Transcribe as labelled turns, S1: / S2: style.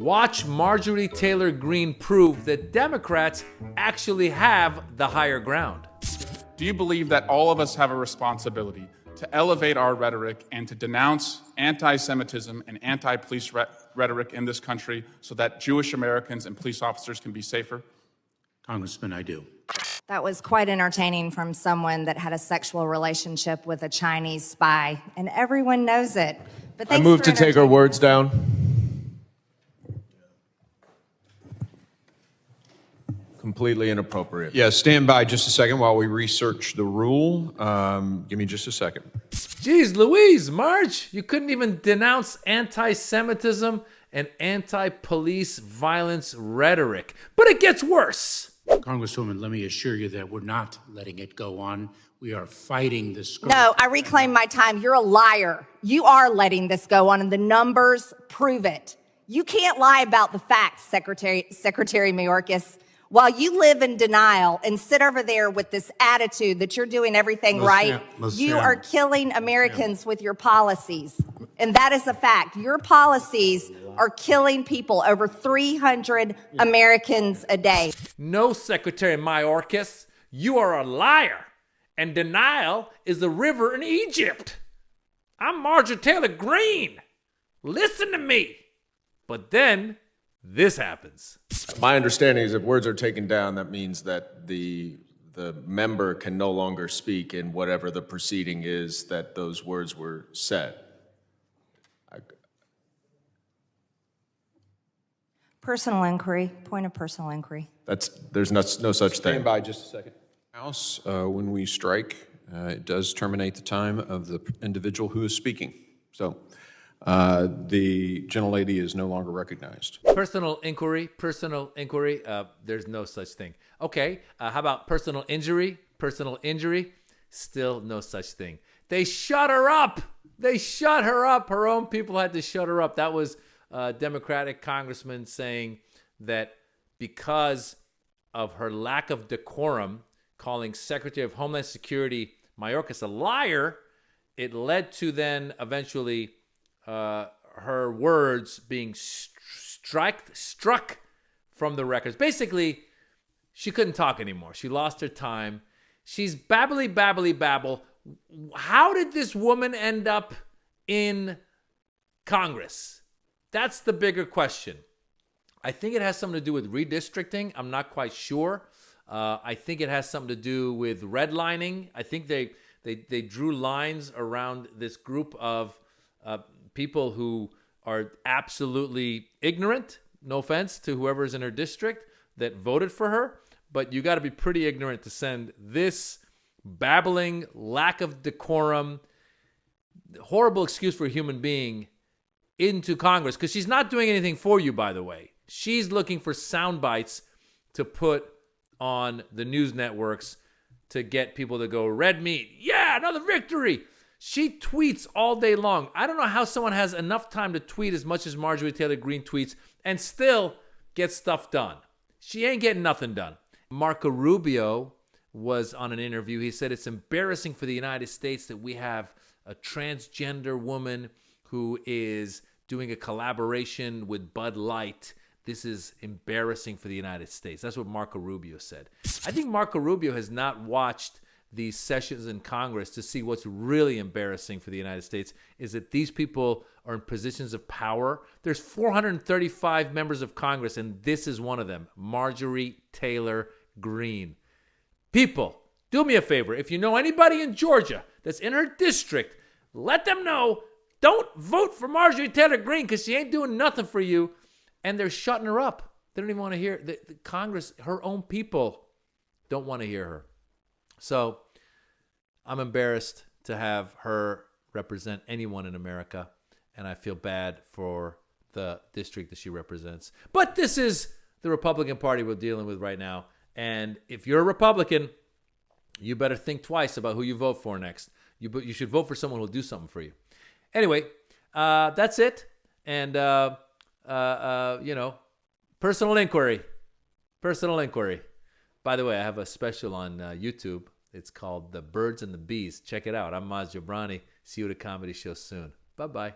S1: Watch Marjorie Taylor Greene prove that Democrats actually have the higher ground.
S2: Do you believe that all of us have a responsibility to elevate our rhetoric and to denounce anti-Semitism and anti-police rhetoric in this country so that Jewish Americans and police officers can be safer?
S3: Congressman, I do.
S4: That was quite entertaining from someone that had a sexual relationship with a Chinese spy, and everyone knows it. But
S5: I move to take her words down. Completely inappropriate.
S6: Yeah, stand by just a second while we research the rule. Give me just a second.
S1: Jeez Louise, Marge, you couldn't even denounce anti-Semitism and anti-police violence rhetoric. But it gets worse.
S3: Congresswoman, let me assure you that we're not letting it go on. We are fighting this.
S4: No, I reclaim my time. You're a liar. You are letting this go on, and the numbers prove it. You can't lie about the facts, Secretary Mayorkas. While you live in denial and sit over there with this attitude that you're doing everything right, you are killing Americans with your policies. And that is a fact. Your policies are killing people, over 300 Americans a day.
S1: No, Secretary Mayorkas, you are a liar. And denial is the river in Egypt. I'm Marjorie Taylor Greene. Listen to me. But then this happens.
S5: My understanding is if words are taken down, that means that the member can no longer speak in whatever the proceeding is that those words were said.
S4: Personal inquiry, point of personal inquiry.
S5: There's no such thing.
S6: Stand by just a second. House, when we strike, it does terminate the time of the individual who is speaking. So the gentlelady is no longer recognized.
S1: Personal inquiry, there's no such thing. Okay, how about personal injury? Personal injury, still no such thing. They shut her up. Her own people had to shut her up. That was a Democratic congressman saying that because of her lack of decorum, calling Secretary of Homeland Security Mayorkas a liar, it led to then eventually her words being struck from the records. Basically, she couldn't talk anymore. She lost her time. She's babbly babble. How did this woman end up in Congress? That's the bigger question. I think it has something to do with redistricting. I'm not quite sure. I think it has something to do with redlining. I think they drew lines around this group of people who are absolutely ignorant, no offense to whoever's in her district that voted for her, but you got to be pretty ignorant to send this babbling, lack of decorum, horrible excuse for a human being into Congress, because she's not doing anything for you, by the way. She's looking for sound bites to put on the news networks to get people to go, red meat, yeah, another victory. She tweets all day long. I don't know how someone has enough time to tweet as much as Marjorie Taylor Greene tweets and still get stuff done. She ain't getting nothing done. Marco Rubio was on an interview. He said it's embarrassing for the United States that we have a transgender woman who is doing a collaboration with Bud Light. This is embarrassing for the United States. That's what Marco Rubio said. I think Marco Rubio has not watched these sessions in Congress to see what's really embarrassing for the United States is that these people are in positions of power. There's 435 members of Congress, and this is one of them, Marjorie Taylor Greene. People, do me a favor. If you know anybody in Georgia that's in her district, let them know, don't vote for Marjorie Taylor Greene because she ain't doing nothing for you. And they're shutting her up. They don't even want to hear the Congress, her own people don't want to hear her. So I'm embarrassed to have her represent anyone in America, and I feel bad for the district that she represents. But this is the Republican Party we're dealing with right now, and if you're a Republican, you better think twice about who you vote for next. You should vote for someone who will do something for you. Anyway, that's it, and personal inquiry. By the way, I have a special on YouTube. It's called The Birds and the Bees. Check it out. I'm Maz Jobrani. See you at a comedy show soon. Bye-bye.